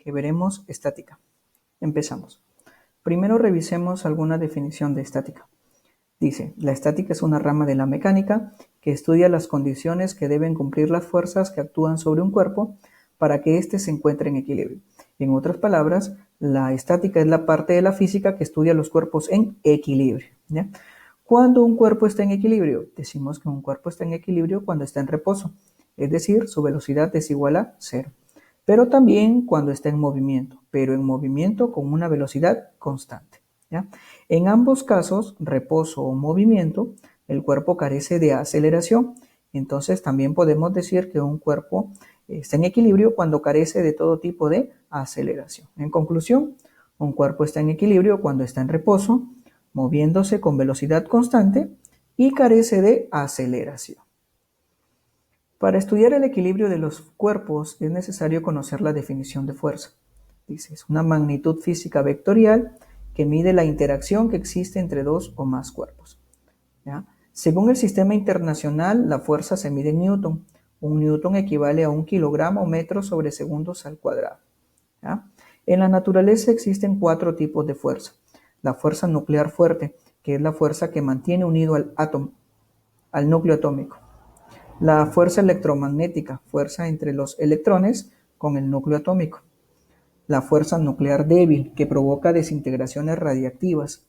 que veremos estática. Empezamos. Primero revisemos alguna definición de estática. Dice, la estática es una rama de la mecánica que estudia las condiciones que deben cumplir las fuerzas que actúan sobre un cuerpo para que éste se encuentre en equilibrio. En otras palabras, la estática es la parte de la física que estudia los cuerpos en equilibrio, ¿ya? ¿Cuándo un cuerpo está en equilibrio? Decimos que un cuerpo está en equilibrio cuando está en reposo, es decir, su velocidad es igual a 0. Pero también cuando está en movimiento, pero en movimiento con una velocidad constante, ¿ya? En ambos casos, reposo o movimiento, el cuerpo carece de aceleración. Entonces también podemos decir que un cuerpo está en equilibrio cuando carece de todo tipo de aceleración. En conclusión, un cuerpo está en equilibrio cuando está en reposo, moviéndose con velocidad constante y carece de aceleración. Para estudiar el equilibrio de los cuerpos es necesario conocer la definición de fuerza. Dice, es una magnitud física vectorial que mide la interacción que existe entre dos o más cuerpos, ¿ya? Según el sistema internacional, la fuerza se mide en newton. Un newton equivale a 1 kilogramo o metro sobre segundos al cuadrado, ¿ya? En la naturaleza existen 4 tipos de fuerza. La fuerza nuclear fuerte, que es la fuerza que mantiene unido al núcleo atómico. La fuerza electromagnética, fuerza entre los electrones con el núcleo atómico. La fuerza nuclear débil, que provoca desintegraciones radiactivas.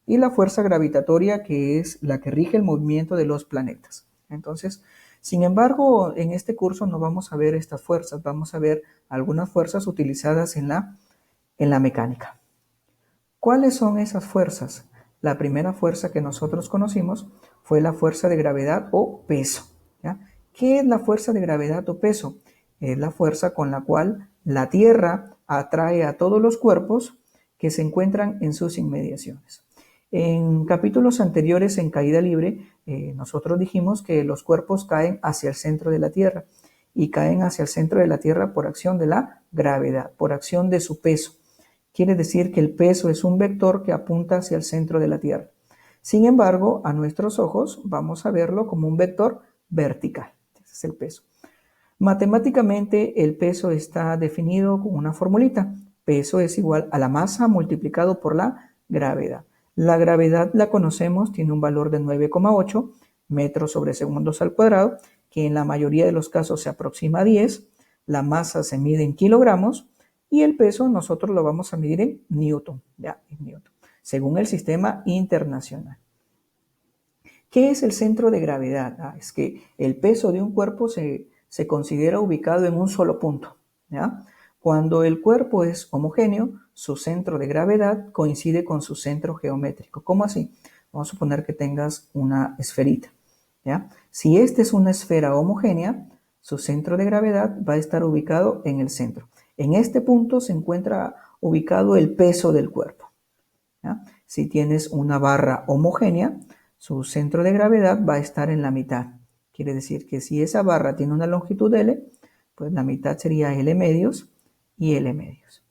Y la fuerza gravitatoria, que es la que rige el movimiento de los planetas. Entonces, sin embargo, en este curso no vamos a ver estas fuerzas, vamos a ver algunas fuerzas utilizadas en la mecánica. ¿Cuáles son esas fuerzas? La primera fuerza que nosotros conocimos fue la fuerza de gravedad o peso, ¿ya? ¿Qué es la fuerza de gravedad o peso? Es la fuerza con la cual la Tierra atrae a todos los cuerpos que se encuentran en sus inmediaciones. En capítulos anteriores en Caída Libre, nosotros dijimos que los cuerpos caen hacia el centro de la Tierra y caen hacia el centro de la Tierra por acción de la gravedad, por acción de su peso. Quiere decir que el peso es un vector que apunta hacia el centro de la Tierra. Sin embargo, a nuestros ojos vamos a verlo como un vector vertical. Ese es el peso. Matemáticamente, el peso está definido con una formulita. Peso es igual a la masa multiplicado por la gravedad. La gravedad la conocemos, tiene un valor de 9,8 metros sobre segundos al cuadrado, que en la mayoría de los casos se aproxima a 10. La masa se mide en kilogramos y el peso nosotros lo vamos a medir en newton, ya, en newton, según el sistema internacional. ¿Qué es el centro de gravedad? Es que el peso de un cuerpo se considera ubicado en un solo punto, ¿ya? Cuando el cuerpo es homogéneo, su centro de gravedad coincide con su centro geométrico. ¿Cómo así? Vamos a suponer que tengas una esferita, ¿ya? Si esta es una esfera homogénea, su centro de gravedad va a estar ubicado en el centro. En este punto se encuentra ubicado el peso del cuerpo, ¿ya? Si tienes una barra homogénea, su centro de gravedad va a estar en la mitad. Quiere decir que si esa barra tiene una longitud L, pues la mitad sería L medios y L medios.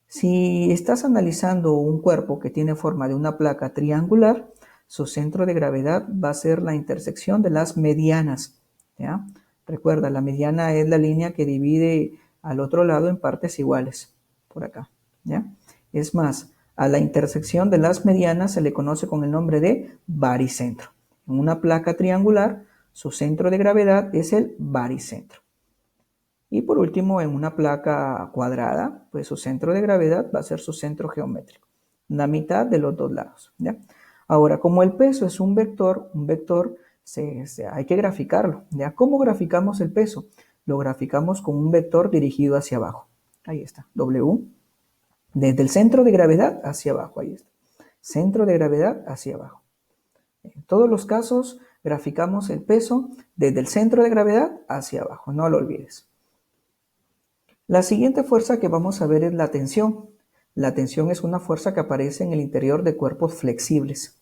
Si estás analizando un cuerpo que tiene forma de una placa triangular, su centro de gravedad va a ser la intersección de las medianas, ¿ya? Recuerda, la mediana es la línea que divide al otro lado en partes iguales, por acá, ¿ya? Es más, a la intersección de las medianas se le conoce con el nombre de baricentro. En una placa triangular, su centro de gravedad es el baricentro. Y por último, en una placa cuadrada, pues su centro de gravedad va a ser su centro geométrico, la mitad de los dos lados, ¿ya? Ahora, como el peso es un vector hay que graficarlo, ¿ya? ¿Cómo graficamos el peso? Lo graficamos con un vector dirigido hacia abajo. Ahí está, W. Desde el centro de gravedad hacia abajo, ahí está. Centro de gravedad hacia abajo. En todos los casos, graficamos el peso desde el centro de gravedad hacia abajo, no lo olvides. La siguiente fuerza que vamos a ver es la tensión. La tensión es una fuerza que aparece en el interior de cuerpos flexibles.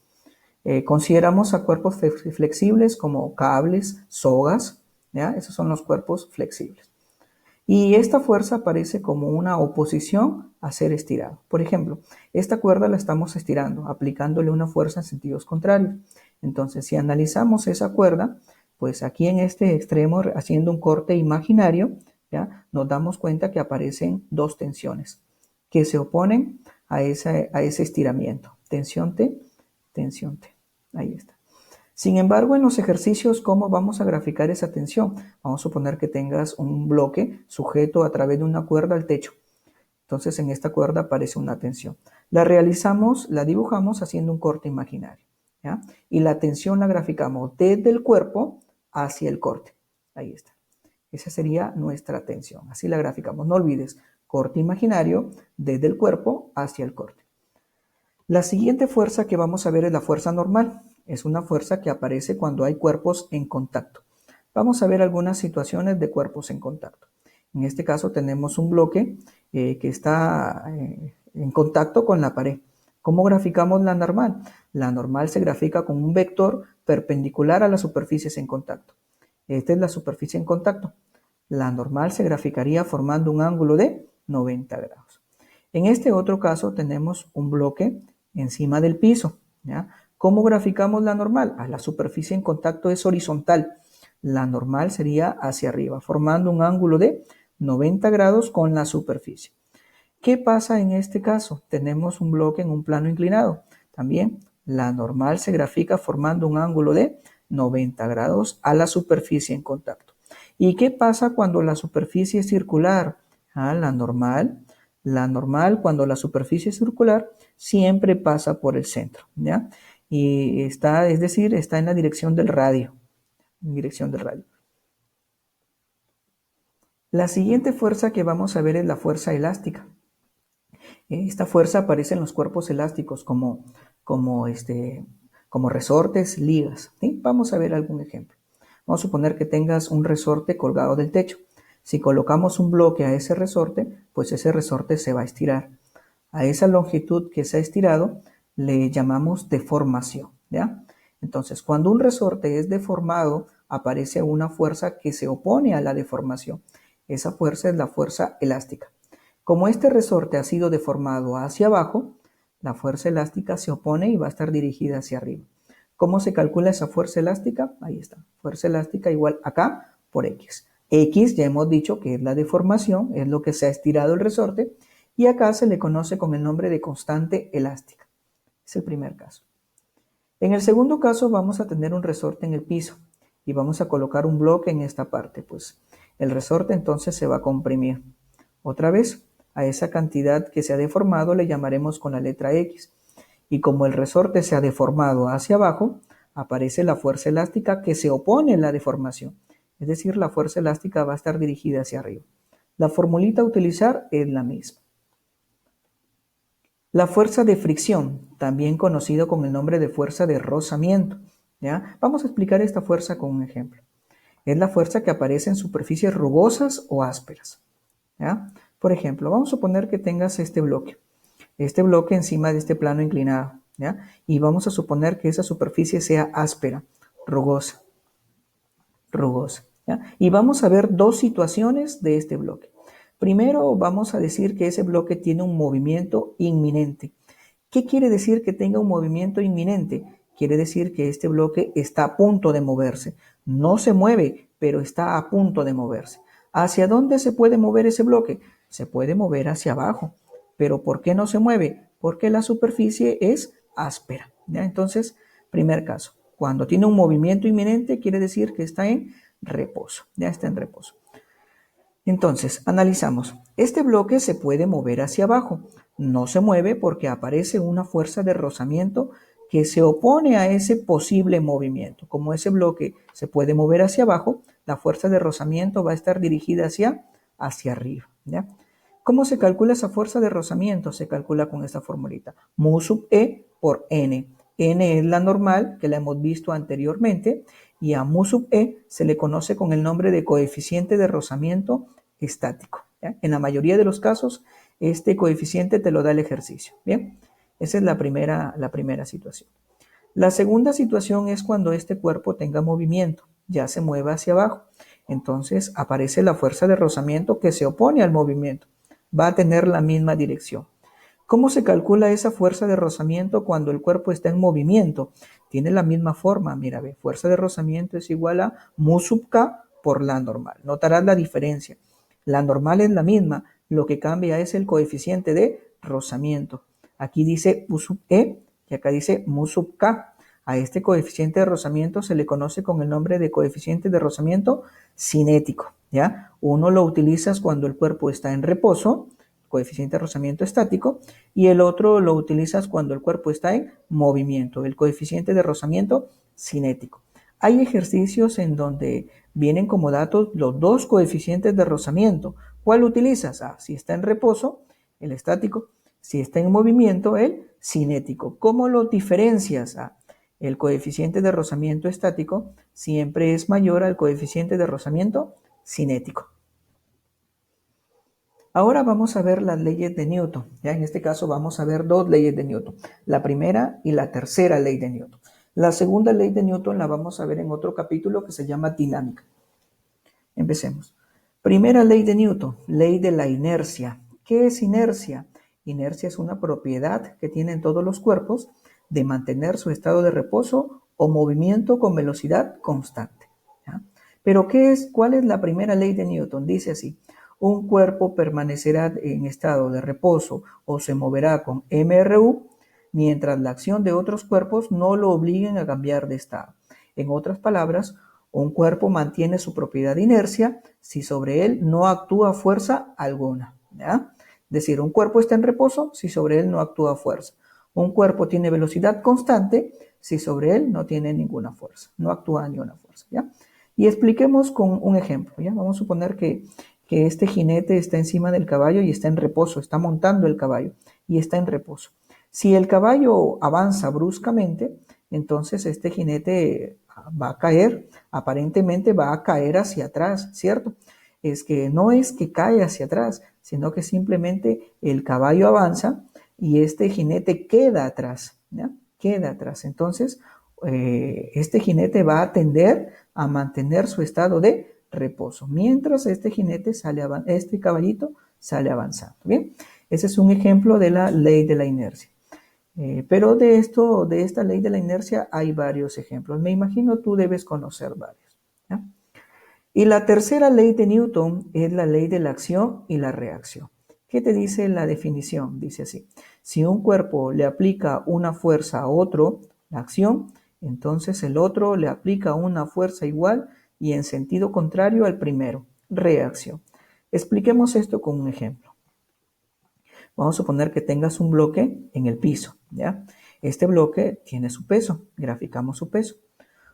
Consideramos a cuerpos flexibles como cables, sogas, ¿ya? Esos son los cuerpos flexibles. Y esta fuerza aparece como una oposición a ser estirado. Por ejemplo, esta cuerda la estamos estirando, aplicándole una fuerza en sentidos contrarios. Entonces, si analizamos esa cuerda, pues aquí en este extremo, haciendo un corte imaginario, ¿ya? Nos damos cuenta que aparecen dos tensiones que se oponen a ese estiramiento. Tensión T, tensión T. Ahí está. Sin embargo, en los ejercicios, ¿cómo vamos a graficar esa tensión? Vamos a suponer que tengas un bloque sujeto a través de una cuerda al techo. Entonces, en esta cuerda aparece una tensión. La dibujamos haciendo un corte imaginario, ¿ya? Y la tensión la graficamos desde el cuerpo hacia el corte. Ahí está. Esa sería nuestra tensión. Así la graficamos. No olvides, corte imaginario desde el cuerpo hacia el corte. La siguiente fuerza que vamos a ver es la fuerza normal. Es una fuerza que aparece cuando hay cuerpos en contacto. Vamos a ver algunas situaciones de cuerpos en contacto. En este caso tenemos un bloque que está en contacto con la pared. ¿Cómo graficamos la normal? La normal se grafica con un vector perpendicular a las superficies en contacto. Esta es la superficie en contacto. La normal se graficaría formando un ángulo de 90 grados. En este otro caso tenemos un bloque encima del piso, ¿ya? ¿Cómo graficamos la normal? La superficie en contacto es horizontal. La normal sería hacia arriba, formando un ángulo de 90 grados con la superficie. ¿Qué pasa en este caso? Tenemos un bloque en un plano inclinado. También la normal se grafica formando un ángulo de 90 grados a la superficie en contacto. ¿Y qué pasa cuando la superficie es circular? La normal, cuando la superficie es circular, siempre pasa por el centro, ¿ya? Y está en la dirección del radio. La siguiente fuerza que vamos a ver es la fuerza elástica. Esta fuerza aparece en los cuerpos elásticos como resortes, ligas, ¿sí? Vamos a ver algún ejemplo. Vamos a suponer que tengas un resorte colgado del techo. Si colocamos un bloque a ese resorte, pues ese resorte se va a estirar. A esa longitud que se ha estirado le llamamos deformación, ¿ya? Entonces, cuando un resorte es deformado, aparece una fuerza que se opone a la deformación. Esa fuerza es la fuerza elástica. Como este resorte ha sido deformado hacia abajo, la fuerza elástica se opone y va a estar dirigida hacia arriba. ¿Cómo se calcula esa fuerza elástica? Ahí está. Fuerza elástica igual acá por X. X ya hemos dicho que es la deformación, es lo que se ha estirado el resorte, y acá se le conoce con el nombre de constante elástica. Es el primer caso. En el segundo caso vamos a tener un resorte en el piso y vamos a colocar un bloque en esta parte. Pues el resorte entonces se va a comprimir. Otra vez, a esa cantidad que se ha deformado le llamaremos con la letra X. Y como el resorte se ha deformado hacia abajo, aparece la fuerza elástica que se opone a la deformación. Es decir, la fuerza elástica va a estar dirigida hacia arriba. La formulita a utilizar es la misma. La fuerza de fricción, también conocido con el nombre de fuerza de rozamiento, ¿ya? Vamos a explicar esta fuerza con un ejemplo. Es la fuerza que aparece en superficies rugosas o ásperas, ¿ya? Por ejemplo, vamos a suponer que tengas este bloque encima de este plano inclinado, ¿ya? Y vamos a suponer que esa superficie sea áspera, rugosa, ¿ya? Y vamos a ver dos situaciones de este bloque. Primero vamos a decir que ese bloque tiene un movimiento inminente. ¿Qué quiere decir que tenga un movimiento inminente? Quiere decir que este bloque está a punto de moverse. No se mueve, pero está a punto de moverse. ¿Hacia dónde se puede mover ese bloque? Se puede mover hacia abajo. ¿Pero por qué no se mueve? Porque la superficie es áspera, ¿ya? Entonces, primer caso. Cuando tiene un movimiento inminente, quiere decir que está en reposo. Ya está en reposo. Entonces, analizamos. Este bloque se puede mover hacia abajo. No se mueve porque aparece una fuerza de rozamiento que se opone a ese posible movimiento. Como ese bloque se puede mover hacia abajo, la fuerza de rozamiento va a estar dirigida hacia arriba, ¿ya? ¿Cómo se calcula esa fuerza de rozamiento? Se calcula con esta formulita. Mu sub E por N. N es la normal, que la hemos visto anteriormente, y a mu sub E se le conoce con el nombre de coeficiente de rozamiento estático, ¿ya? En la mayoría de los casos, este coeficiente te lo da el ejercicio, ¿bien? Esa es la primera situación. La segunda situación es cuando este cuerpo tenga movimiento, ya se mueve hacia abajo. Entonces aparece la fuerza de rozamiento que se opone al movimiento. Va a tener la misma dirección. ¿Cómo se calcula esa fuerza de rozamiento cuando el cuerpo está en movimiento? Tiene la misma forma. Mira, ve, fuerza de rozamiento es igual a mu sub k por la normal. Notarás la diferencia. La normal es la misma, lo que cambia es el coeficiente de rozamiento. Aquí dice U sub E y acá dice mu sub K. A este coeficiente de rozamiento se le conoce con el nombre de coeficiente de rozamiento cinético, ¿ya? Uno lo utilizas cuando el cuerpo está en reposo, coeficiente de rozamiento estático, y el otro lo utilizas cuando el cuerpo está en movimiento, el coeficiente de rozamiento cinético. Hay ejercicios en donde vienen como datos los dos coeficientes de rozamiento. ¿Cuál utilizas? Si está en reposo, el estático. Si está en movimiento, el cinético. ¿Cómo lo diferencias? El coeficiente de rozamiento estático siempre es mayor al coeficiente de rozamiento cinético. Ahora vamos a ver las leyes de Newton. Ya en este caso vamos a ver dos leyes de Newton. La primera y la tercera ley de Newton. La segunda ley de Newton la vamos a ver en otro capítulo que se llama dinámica. Empecemos. Primera ley de Newton, ley de la inercia. ¿Qué es inercia? Inercia es una propiedad que tienen todos los cuerpos de mantener su estado de reposo o movimiento con velocidad constante. ¿Ya? Pero ¿cuál es la primera ley de Newton? Dice así: un cuerpo permanecerá en estado de reposo o se moverá con MRU mientras la acción de otros cuerpos no lo obliguen a cambiar de estado. En otras palabras, un cuerpo mantiene su propiedad de inercia si sobre él no actúa fuerza alguna. ¿Ya? Es decir, un cuerpo está en reposo si sobre él no actúa fuerza. Un cuerpo tiene velocidad constante si sobre él no tiene ninguna fuerza, no actúa ninguna fuerza. ¿Ya? Y expliquemos con un ejemplo. ¿Ya? Vamos a suponer que este jinete está encima del caballo y está en reposo, está montando el caballo y está en reposo. Si el caballo avanza bruscamente, entonces este jinete va a caer, aparentemente va a caer hacia atrás, ¿cierto? Es que no es que cae hacia atrás, sino que simplemente el caballo avanza y este jinete queda atrás, ¿ya? Queda atrás. Entonces, este jinete va a tender a mantener su estado de reposo, mientras este caballito sale avanzando, ¿bien? Ese es un ejemplo de la ley de la inercia. Pero de esta ley de la inercia hay varios ejemplos. Me imagino tú debes conocer varios. ¿Ya? Y la tercera ley de Newton es la ley de la acción y la reacción. ¿Qué te dice la definición? Dice así: si un cuerpo le aplica una fuerza a otro, la acción, entonces el otro le aplica una fuerza igual y en sentido contrario al primero, reacción. Expliquemos esto con un ejemplo. Vamos a suponer que tengas un bloque en el piso, ¿ya? Este bloque tiene su peso, graficamos su peso.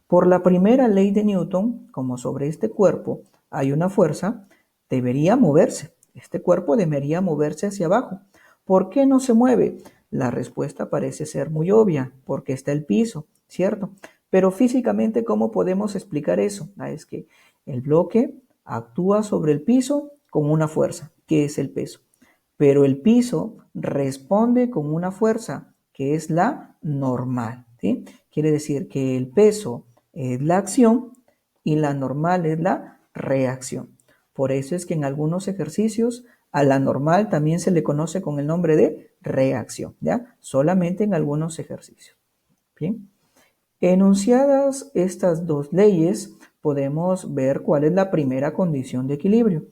Por la primera ley de Newton, como sobre este cuerpo hay una fuerza, debería moverse. Este cuerpo debería moverse hacia abajo. ¿Por qué no se mueve? La respuesta parece ser muy obvia, porque está el piso, ¿cierto? Pero físicamente, ¿cómo podemos explicar eso? Es que el bloque actúa sobre el piso con una fuerza, que es el peso. Pero el piso responde con una fuerza, que es la normal, ¿sí? Quiere decir que el peso es la acción y la normal es la reacción. Por eso es que en algunos ejercicios a la normal también se le conoce con el nombre de reacción, ¿ya? Solamente en algunos ejercicios. Bien. Enunciadas estas dos leyes, podemos ver cuál es la primera condición de equilibrio.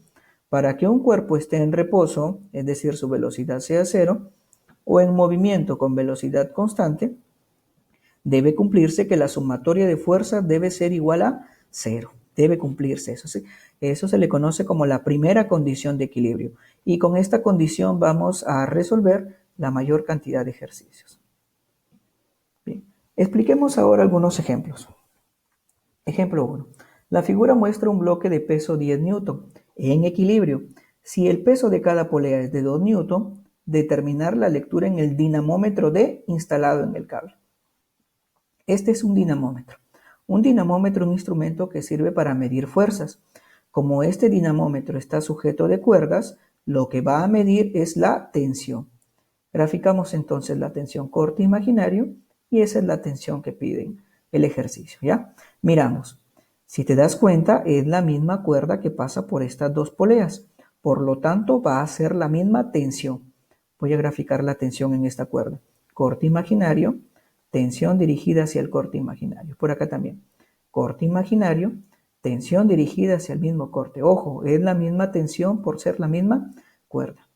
Para que un cuerpo esté en reposo, es decir, su velocidad sea cero, o en movimiento con velocidad constante, debe cumplirse que la sumatoria de fuerzas debe ser igual a cero. Debe cumplirse eso. ¿Sí? Eso se le conoce como la primera condición de equilibrio. Y con esta condición vamos a resolver la mayor cantidad de ejercicios. Bien. Expliquemos ahora algunos ejemplos. Ejemplo 1. La figura muestra un bloque de peso 10 newton en equilibrio. Si el peso de cada polea es de 2 newton, determinar la lectura en el dinamómetro D instalado en el cable. Este es un dinamómetro. Un dinamómetro es un instrumento que sirve para medir fuerzas. Como este dinamómetro está sujeto de cuerdas, lo que va a medir es la tensión. Graficamos entonces la tensión corte imaginario y esa es la tensión que piden el ejercicio, ¿ya? Miramos. Si te das cuenta, es la misma cuerda que pasa por estas dos poleas. Por lo tanto, va a ser la misma tensión. Voy a graficar la tensión en esta cuerda. Corte imaginario, tensión dirigida hacia el corte imaginario. Por acá también. Corte imaginario, Tensión dirigida hacia el mismo corte. Ojo, es la misma tensión por ser la misma cuerda.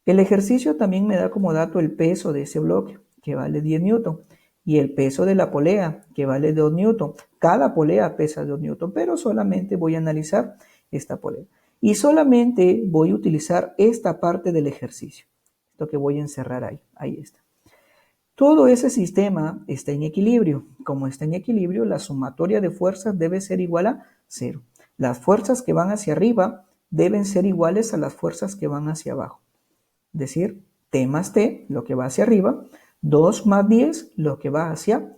El ejercicio también me da como dato el peso de ese bloque, que vale 10 newton, y el peso de la polea, que vale 2 newton. Cada polea pesa 2 newton, pero solamente voy a analizar esta polea. Y solamente voy a utilizar esta parte del ejercicio. Esto que voy a encerrar ahí. Ahí está. Todo ese sistema está en equilibrio. Como está en equilibrio, la sumatoria de fuerzas debe ser igual a 0. Las fuerzas que van hacia arriba deben ser iguales a las fuerzas que van hacia abajo. Es decir, T más T, lo que va hacia arriba, 2 más 10, lo que va hacia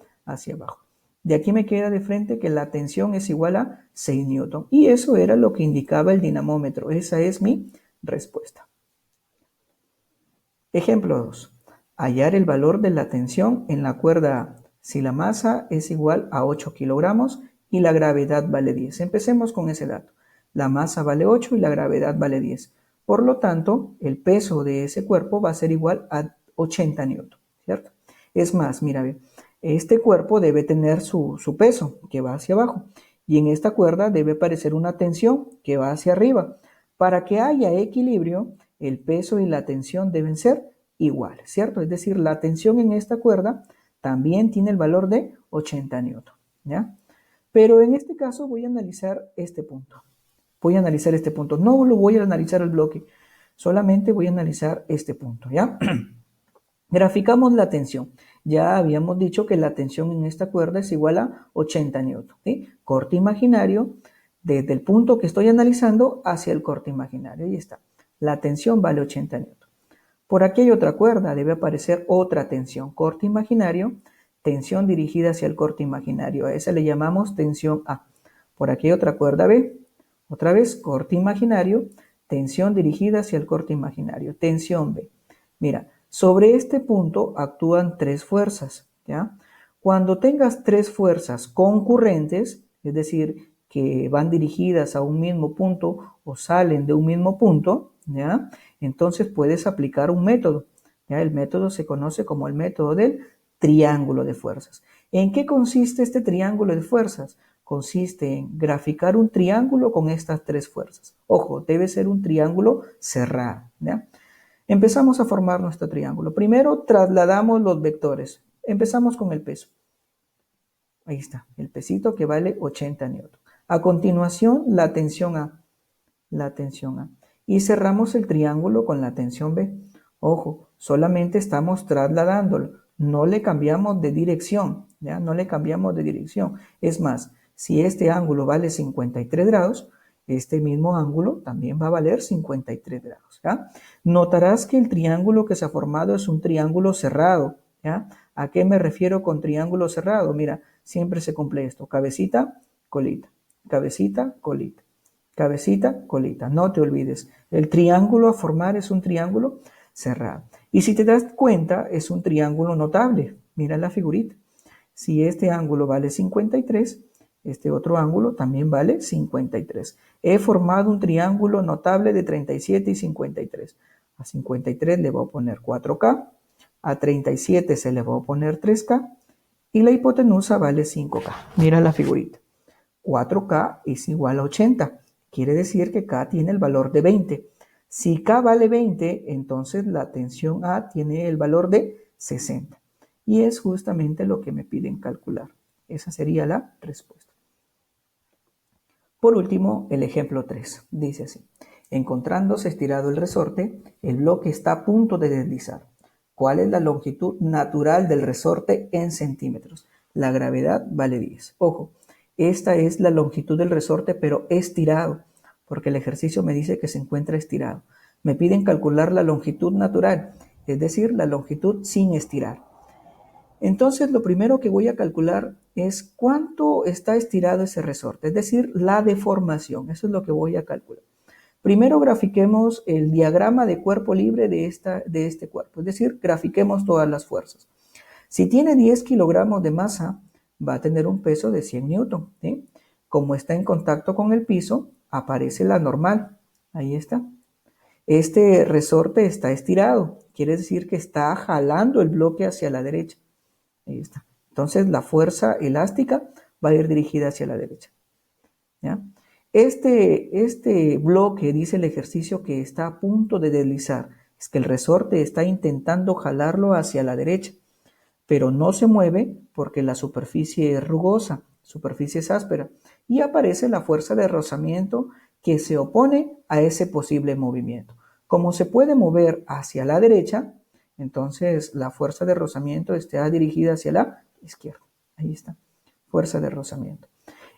abajo. De aquí me queda de frente que la tensión es igual a 6 newton. Y eso era lo que indicaba el dinamómetro. Esa es mi respuesta. Ejemplo 2. Hallar el valor de la tensión en la cuerda A. Si la masa es igual a 8 kilogramos y la gravedad vale 10. Empecemos con ese dato. La masa vale 8 y la gravedad vale 10. Por lo tanto, el peso de ese cuerpo va a ser igual a 80 newton, ¿cierto? Es más, mira, este cuerpo debe tener su peso, que va hacia abajo. Y en esta cuerda debe aparecer una tensión, que va hacia arriba. Para que haya equilibrio, el peso y la tensión deben ser iguales, ¿cierto? Es decir, la tensión en esta cuerda también tiene el valor de 80 newton, ¿ya? Pero en este caso voy a analizar este punto. Voy a analizar este punto. No lo voy a analizar el bloque, solamente voy a analizar este punto, ¿ya? Graficamos la tensión. Ya habíamos dicho que la tensión en esta cuerda es igual a 80 newton, ¿sí? Corte imaginario desde el punto que estoy analizando hacia el corte imaginario. Ahí está. La tensión vale 80 newton. Por aquí hay otra cuerda, debe aparecer otra tensión. Corte imaginario, tensión dirigida hacia el corte imaginario. A esa le llamamos tensión A. Por aquí hay otra cuerda B. Otra vez, corte imaginario, tensión dirigida hacia el corte imaginario. Tensión B. Mira, sobre este punto actúan tres fuerzas, ¿ya? Cuando tengas tres fuerzas concurrentes, es decir, que van dirigidas a un mismo punto o salen de un mismo punto, ¿ya? Entonces puedes aplicar un método, ¿ya? El método se conoce como el método del triángulo de fuerzas. ¿En qué consiste este triángulo de fuerzas? Consiste en graficar un triángulo con estas tres fuerzas. Ojo, debe ser un triángulo cerrado, ¿ya? Empezamos a formar nuestro triángulo. Primero trasladamos los vectores. Empezamos con el peso. Ahí está, el pesito que vale 80 newton. A continuación, la tensión A. La tensión A. Y cerramos el triángulo con la tensión B. Ojo, solamente estamos trasladándolo. No le cambiamos de dirección, ¿ya? No le cambiamos de dirección. Es más, si este ángulo vale 53 grados, este mismo ángulo también va a valer 53 grados, ¿ya? Notarás que el triángulo que se ha formado es un triángulo cerrado, ¿ya? ¿A qué me refiero con triángulo cerrado? Mira, siempre se cumple esto. Cabecita, colita. Cabecita, colita. Cabecita, colita. No te olvides. El triángulo a formar es un triángulo cerrado. Y si te das cuenta, es un triángulo notable. Mira la figurita. Si este ángulo vale 53, este otro ángulo también vale 53. He formado un triángulo notable de 37 y 53. A 53 le voy a poner 4K, a 37 se le va a poner 3K y la hipotenusa vale 5K. Mira la figurita. 4K es igual a 80. Quiere decir que K tiene el valor de 20. Si K vale 20, entonces la tensión A tiene el valor de 60. Y es justamente lo que me piden calcular. Esa sería la respuesta. Por último, el ejemplo 3. Dice así. Encontrándose estirado el resorte, el bloque está a punto de deslizar. ¿Cuál es la longitud natural del resorte en centímetros? La gravedad vale 10. Ojo, esta es la longitud del resorte, pero estirado, porque el ejercicio me dice que se encuentra estirado. Me piden calcular la longitud natural, es decir, la longitud sin estirar. Entonces, lo primero que voy a calcular es cuánto está estirado ese resorte, es decir, la deformación. Eso es lo que voy a calcular. Primero grafiquemos el diagrama de cuerpo libre de este cuerpo, es decir, grafiquemos todas las fuerzas. Si tiene 10 kilogramos de masa, va a tener un peso de 100 newton, ¿sí? Como está en contacto con el piso, aparece la normal. Ahí está. Este resorte está estirado, quiere decir que está jalando el bloque hacia la derecha. Ahí está. Entonces la fuerza elástica va a ir dirigida hacia la derecha. ¿ya? Este bloque, dice el ejercicio, que está a punto de deslizar. Es que el resorte está intentando jalarlo hacia la derecha, pero no se mueve porque la superficie es rugosa, superficie es áspera, y aparece la fuerza de rozamiento que se opone a ese posible movimiento. Como se puede mover hacia la derecha, entonces la fuerza de rozamiento está dirigida hacia la izquierda. Ahí está, fuerza de rozamiento.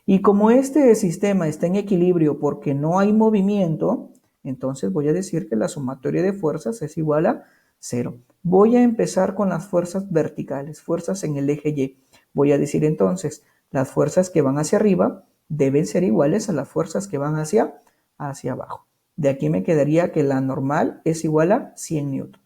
Y como este sistema está en equilibrio porque no hay movimiento, entonces voy a decir que la sumatoria de fuerzas es igual a 0. Voy a empezar con las fuerzas verticales, fuerzas en el eje Y. Voy a decir entonces, las fuerzas que van hacia arriba deben ser iguales a las fuerzas que van hacia abajo. De aquí me quedaría que la normal es igual a 100 newton.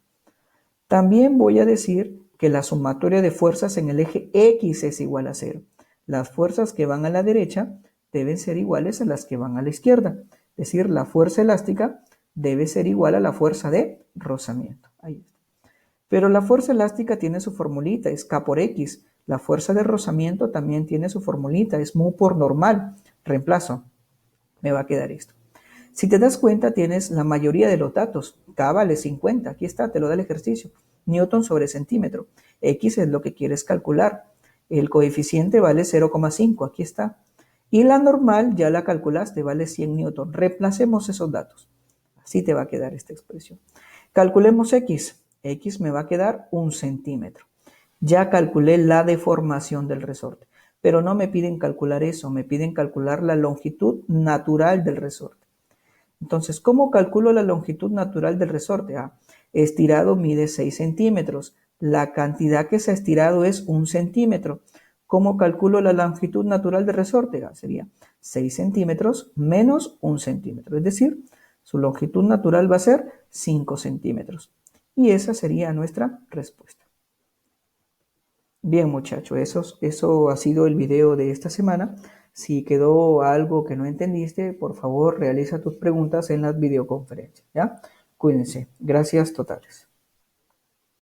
También voy a decir que la sumatoria de fuerzas en el eje X es igual a 0. Las fuerzas que van a la derecha deben ser iguales a las que van a la izquierda. Es decir, la fuerza elástica debe ser igual a la fuerza de rozamiento. Ahí está. Pero la fuerza elástica tiene su formulita, es K por X. La fuerza de rozamiento también tiene su formulita, es mu por normal. Reemplazo. Me va a quedar esto. Si te das cuenta, tienes la mayoría de los datos. K vale 50, aquí está, te lo da el ejercicio. Newton sobre centímetro. X es lo que quieres calcular. El coeficiente vale 0,5, aquí está. Y la normal ya la calculaste, vale 100 newton. Reemplacemos esos datos. Así te va a quedar esta expresión. Calculemos X. X me va a quedar 1 centímetro. Ya calculé la deformación del resorte, pero no me piden calcular eso, me piden calcular la longitud natural del resorte. Entonces, ¿cómo calculo la longitud natural del resorte? Estirado mide 6 centímetros. La cantidad que se ha estirado es 1 centímetro. ¿Cómo calculo la longitud natural del resorte? Sería 6 centímetros menos 1 centímetro. Es decir, su longitud natural va a ser 5 centímetros. Y esa sería nuestra respuesta. Bien, muchachos, eso ha sido el video de esta semana. Si quedó algo que no entendiste, por favor, realiza tus preguntas en las videoconferencias, ¿ya? Cuídense. Gracias totales.